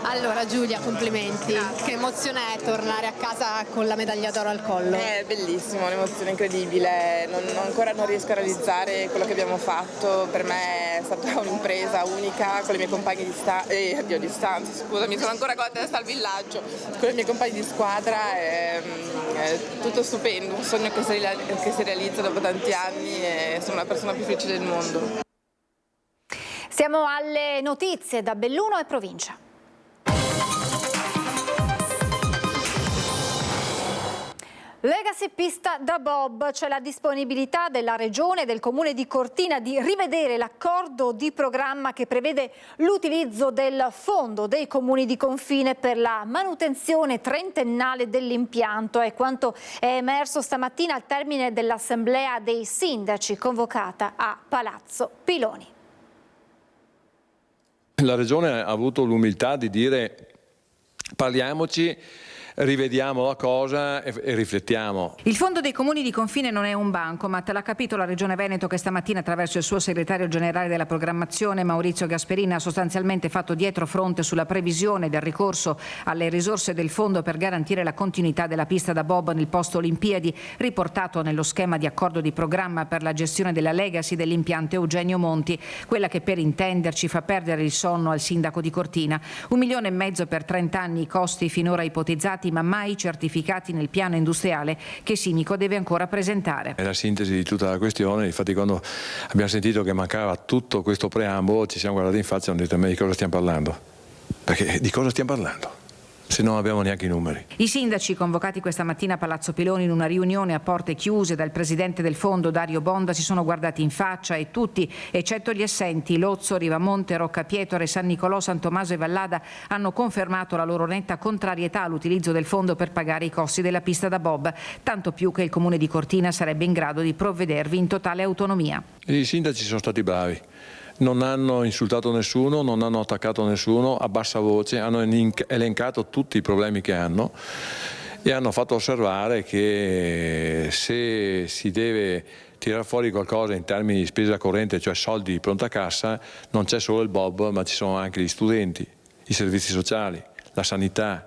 Speaker 9: Allora Giulia, complimenti. Che emozione è tornare a casa con la medaglia d'oro al collo?
Speaker 10: È bellissimo, un'emozione incredibile, ancora non riesco a realizzare quello che abbiamo fatto, per me è stata un'impresa unica con i miei compagni di stanza, scusami, sono ancora con la testa al villaggio, con i miei compagni di squadra, è tutto stupendo, un sogno che si realizza dopo tanti anni e sono la persona più felice del mondo.
Speaker 1: Siamo alle notizie da Belluno e provincia. Legacy pista da bob, c'è la disponibilità della Regione e del Comune di Cortina di rivedere l'accordo di programma che prevede l'utilizzo del fondo dei comuni di confine per la manutenzione trentennale dell'impianto. È quanto è emerso stamattina al termine dell'assemblea dei sindaci convocata a Palazzo Piloni.
Speaker 11: La Regione ha avuto l'umiltà di dire parliamoci, rivediamo la cosa e riflettiamo.
Speaker 22: Il fondo dei comuni di confine non è un bancomat, l'ha capito la Regione Veneto che stamattina attraverso il suo segretario generale della programmazione Maurizio Gasperini ha sostanzialmente fatto dietro fronte sulla previsione del ricorso alle risorse del fondo per garantire la continuità della pista da bob nel post Olimpiadi, riportato nello schema di accordo di programma per la gestione della Legacy dell'impianto Eugenio Monti, quella che per intenderci fa perdere il sonno al sindaco di Cortina. 1,5 milioni per 30 anni, i costi finora ipotizzati ma mai certificati nel piano industriale che Simico deve ancora presentare.
Speaker 11: È la sintesi di tutta la questione, infatti quando abbiamo sentito che mancava tutto questo preambolo ci siamo guardati in faccia e abbiamo detto: ma di cosa stiamo parlando? Perché di cosa stiamo parlando? Se non abbiamo neanche i numeri.
Speaker 22: I sindaci convocati questa mattina a Palazzo Piloni in una riunione a porte chiuse dal presidente del fondo Dario Bonda si sono guardati in faccia e tutti, eccetto gli assenti, Lozzo, Rivamonte, Roccapietore, San Nicolò, San Tommaso e Vallada, hanno confermato la loro netta contrarietà all'utilizzo del fondo per pagare i costi della pista da bob, tanto più che il comune di Cortina sarebbe in grado di provvedervi in totale autonomia.
Speaker 11: I sindaci sono stati bravi. Non hanno insultato nessuno, non hanno attaccato nessuno, a bassa voce hanno elencato tutti i problemi che hanno e hanno fatto osservare che se si deve tirare fuori qualcosa in termini di spesa corrente, cioè soldi di pronta cassa, non c'è solo il bob, ma ci sono anche gli studenti, i servizi sociali, la sanità,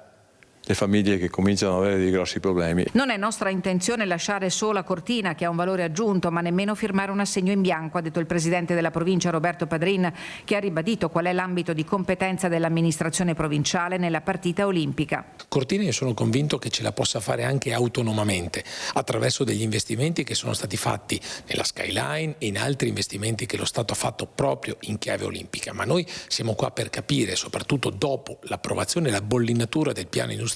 Speaker 11: le famiglie che cominciano ad avere dei grossi problemi.
Speaker 22: Non è nostra intenzione lasciare sola Cortina, che ha un valore aggiunto, ma nemmeno firmare un assegno in bianco, ha detto il presidente della provincia Roberto Padrin, che ha ribadito qual è l'ambito di competenza dell'amministrazione provinciale nella partita olimpica.
Speaker 13: Cortina, io sono convinto che ce la possa fare anche autonomamente, attraverso degli investimenti che sono stati fatti nella Skyline e in altri investimenti che lo Stato ha fatto proprio in chiave olimpica, ma noi siamo qua per capire, soprattutto dopo l'approvazione e la bollinatura del piano industriale,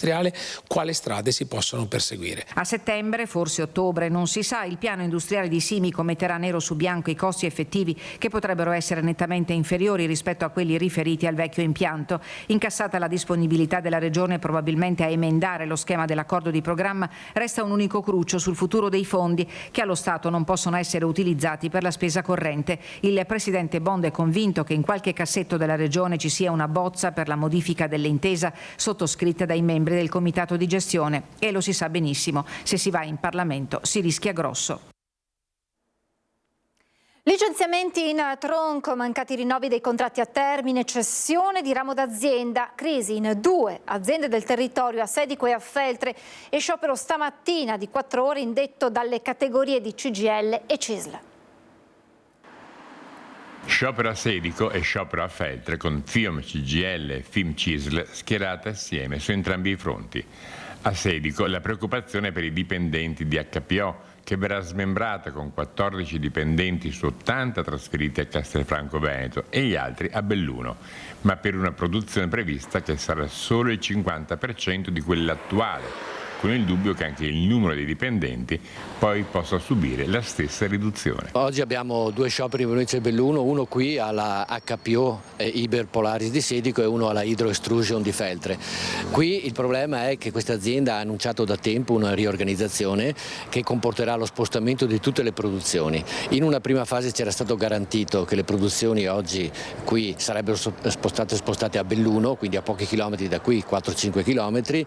Speaker 13: quale strade si possono perseguire.
Speaker 22: A settembre, forse ottobre, non si sa, il piano industriale di Simico metterà nero su bianco i costi effettivi che potrebbero essere nettamente inferiori rispetto a quelli riferiti al vecchio impianto. Incassata la disponibilità della Regione probabilmente a emendare lo schema dell'accordo di programma, resta un unico cruccio sul futuro dei fondi che allo Stato non possono essere utilizzati per la spesa corrente. Il presidente Bonda è convinto che in qualche cassetto della Regione ci sia una bozza per la modifica dell'intesa sottoscritta dai membri del comitato di gestione e lo si sa benissimo, se si va in Parlamento si rischia grosso.
Speaker 1: Licenziamenti in tronco, mancati rinnovi dei contratti a termine, cessione di ramo d'azienda, crisi in 2 aziende del territorio, a Sedico e a Feltre, e sciopero stamattina di 4 ore indetto dalle categorie di CGIL e CISL.
Speaker 14: Sciopero a Sedico e sciopero a Feltre con FIOM CGIL e FIM CISL schierate assieme su entrambi i fronti. A Sedico la preoccupazione per i dipendenti di HPO, che verrà smembrata con 14 dipendenti su 80 trasferiti a Castelfranco Veneto e gli altri a Belluno, ma per una produzione prevista che sarà solo il 50% di quella attuale, con il dubbio che anche il numero dei dipendenti poi possa subire la stessa riduzione.
Speaker 12: Oggi abbiamo 2 scioperi in provincia di Belluno, uno qui alla HPO Iber Polaris di Sedico e uno alla Hydro Extrusion di Feltre. Qui il problema è che questa azienda ha annunciato da tempo una riorganizzazione che comporterà lo spostamento di tutte le produzioni. In una prima fase c'era stato garantito che le produzioni oggi qui sarebbero spostate a Belluno, quindi a pochi chilometri da qui, 4-5 chilometri,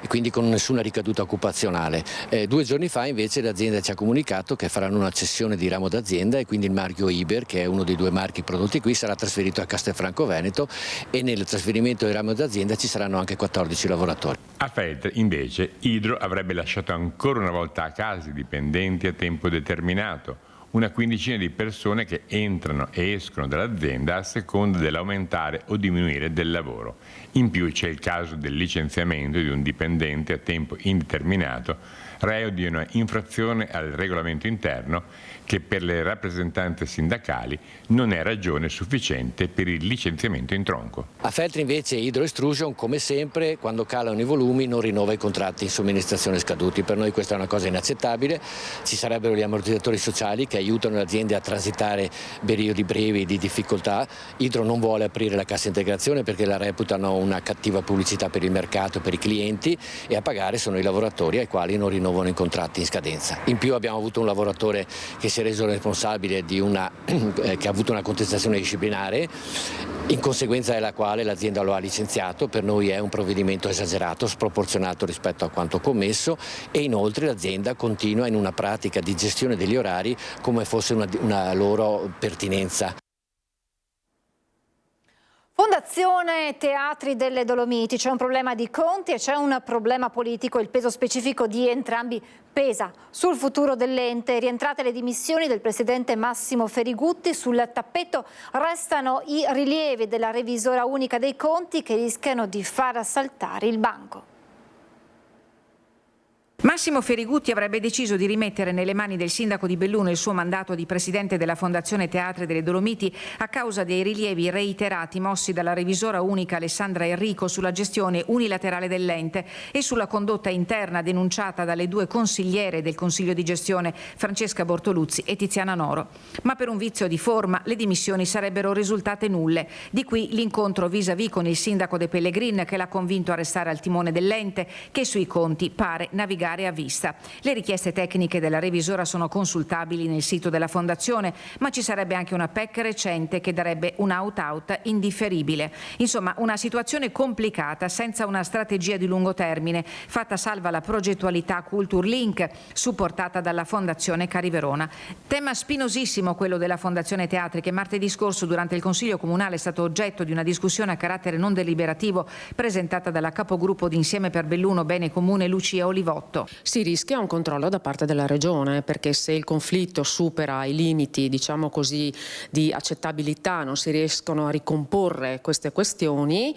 Speaker 12: e quindi con nessuna ricaduta occupazionale. 2 giorni fa invece l'azienda ci ha comunicato che faranno una cessione di ramo d'azienda e quindi il marchio Iber, che è uno dei 2 marchi prodotti qui, sarà trasferito a Castelfranco Veneto e nel trasferimento del ramo d'azienda ci saranno anche 14 lavoratori.
Speaker 14: A Feltre invece Hydro avrebbe lasciato ancora una volta a casa i dipendenti a tempo determinato, una quindicina di persone che entrano e escono dall'azienda a seconda dell'aumentare o diminuire del lavoro. In più c'è il caso del licenziamento di un dipendente a tempo indeterminato, reo di una infrazione al regolamento interno che per le rappresentanze sindacali non è ragione sufficiente per il licenziamento in tronco.
Speaker 12: A Feltre invece Hydro Extrusion, come sempre, quando calano i volumi non rinnova i contratti in somministrazione scaduti. Per noi questa è una cosa inaccettabile. Ci sarebbero gli ammortizzatori sociali che aiutano le aziende a transitare periodi brevi di difficoltà. Hydro non vuole aprire la cassa integrazione perché la reputano una cattiva pubblicità per il mercato, per i clienti, e a pagare sono i lavoratori ai quali non rinnovano i contratti in scadenza. In più abbiamo avuto un lavoratore che si è reso responsabile di che ha avuto una contestazione disciplinare, in conseguenza della quale l'azienda lo ha licenziato. Per noi è un provvedimento esagerato, sproporzionato rispetto a quanto commesso, e inoltre l'azienda continua in una pratica di gestione degli orari come fosse una loro pertinenza.
Speaker 1: Fondazione Teatri delle Dolomiti, c'è un problema di conti e c'è un problema politico. Il peso specifico di entrambi pesa sul futuro dell'ente. Rientrate le dimissioni del presidente Massimo Ferigutti, sul tappeto restano i rilievi della revisora unica dei conti che rischiano di far saltare il banco.
Speaker 15: Massimo Ferigutti avrebbe deciso di rimettere nelle mani del sindaco di Belluno il suo mandato di presidente della Fondazione Teatri delle Dolomiti a causa dei rilievi reiterati mossi dalla revisora unica Alessandra Enrico sulla gestione unilaterale dell'ente e sulla condotta interna denunciata dalle 2 consigliere del Consiglio di gestione, Francesca Bortoluzzi e Tiziana Noro. Ma per un vizio di forma le dimissioni sarebbero risultate nulle. Di qui l'incontro vis-à-vis con il sindaco De Pellegrin, che l'ha convinto a restare al timone dell'ente, che sui conti pare navigare a vista. Le richieste tecniche della revisora sono consultabili nel sito della Fondazione, ma ci sarebbe anche una PEC recente che darebbe un opt-out indifferibile. Insomma, una situazione complicata senza una strategia di lungo termine, fatta salva la progettualità Culture Link supportata dalla Fondazione Cariverona. Tema spinosissimo quello della Fondazione Teatri, che martedì scorso durante il Consiglio Comunale è stato oggetto di una discussione a carattere non deliberativo presentata dalla capogruppo di Insieme per Belluno Bene Comune Lucia Olivotto.
Speaker 16: Si rischia un controllo da parte della Regione, perché se il conflitto supera i limiti, diciamo così, di accettabilità, non si riescono a ricomporre queste questioni,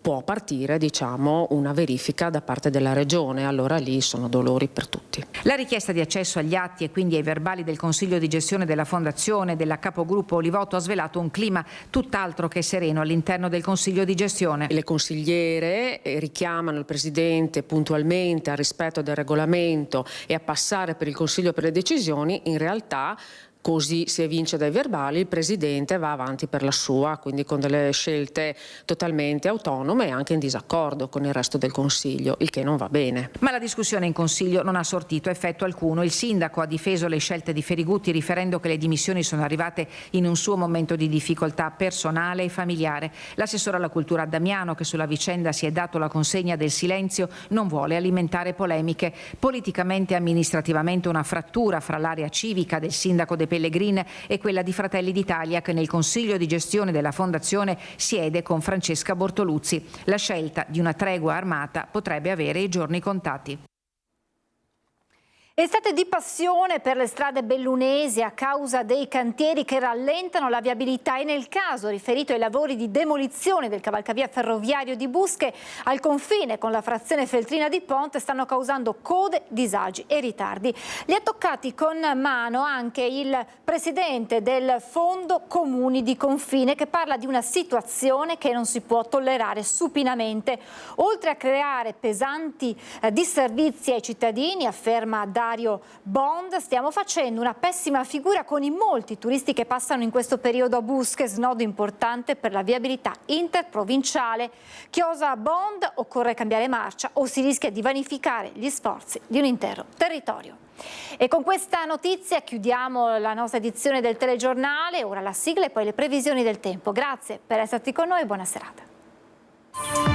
Speaker 16: può partire, diciamo, una verifica da parte della Regione. Allora lì sono dolori per tutti.
Speaker 15: La richiesta di accesso agli atti e quindi ai verbali del Consiglio di gestione della Fondazione della capogruppo Olivotto ha svelato un clima tutt'altro che sereno all'interno del Consiglio di gestione.
Speaker 16: Le consigliere richiamano il Presidente puntualmente al rispetto del regolamento e a passare per il Consiglio per le decisioni. In realtà, così si evince dai verbali, il Presidente va avanti per la sua, quindi con delle scelte totalmente autonome e anche in disaccordo con il resto del Consiglio, il che non va bene.
Speaker 15: Ma la discussione in Consiglio non ha sortito effetto alcuno. Il sindaco ha difeso le scelte di Ferigutti riferendo che le dimissioni sono arrivate in un suo momento di difficoltà personale e familiare. L'assessore alla cultura Damiano, che sulla vicenda si è dato la consegna del silenzio, non vuole alimentare polemiche. Politicamente e amministrativamente una frattura fra l'area civica del sindaco De Pellegrin e quella di Fratelli d'Italia, che nel Consiglio di gestione della Fondazione siede con Francesca Bortoluzzi. La scelta di una tregua armata potrebbe avere i giorni contati.
Speaker 1: Estate di passione per le strade bellunesi a causa dei cantieri che rallentano la viabilità e nel caso riferito ai lavori di demolizione del cavalcavia ferroviario di Busche al confine con la frazione Feltrina di Ponte stanno causando code, disagi e ritardi. Li ha toccati con mano anche il presidente del Fondo Comuni di Confine che parla di una situazione che non si può tollerare supinamente. Oltre a creare pesanti disservizi ai cittadini, afferma Dario Bond, stiamo facendo una pessima figura con i molti turisti che passano in questo periodo a Busche, snodo importante per la viabilità interprovinciale. Chiosa Bond, occorre cambiare marcia o si rischia di vanificare gli sforzi di un intero territorio. E con questa notizia chiudiamo la nostra edizione del telegiornale, ora la sigla e poi le previsioni del tempo. Grazie per esserti con noi e buona serata.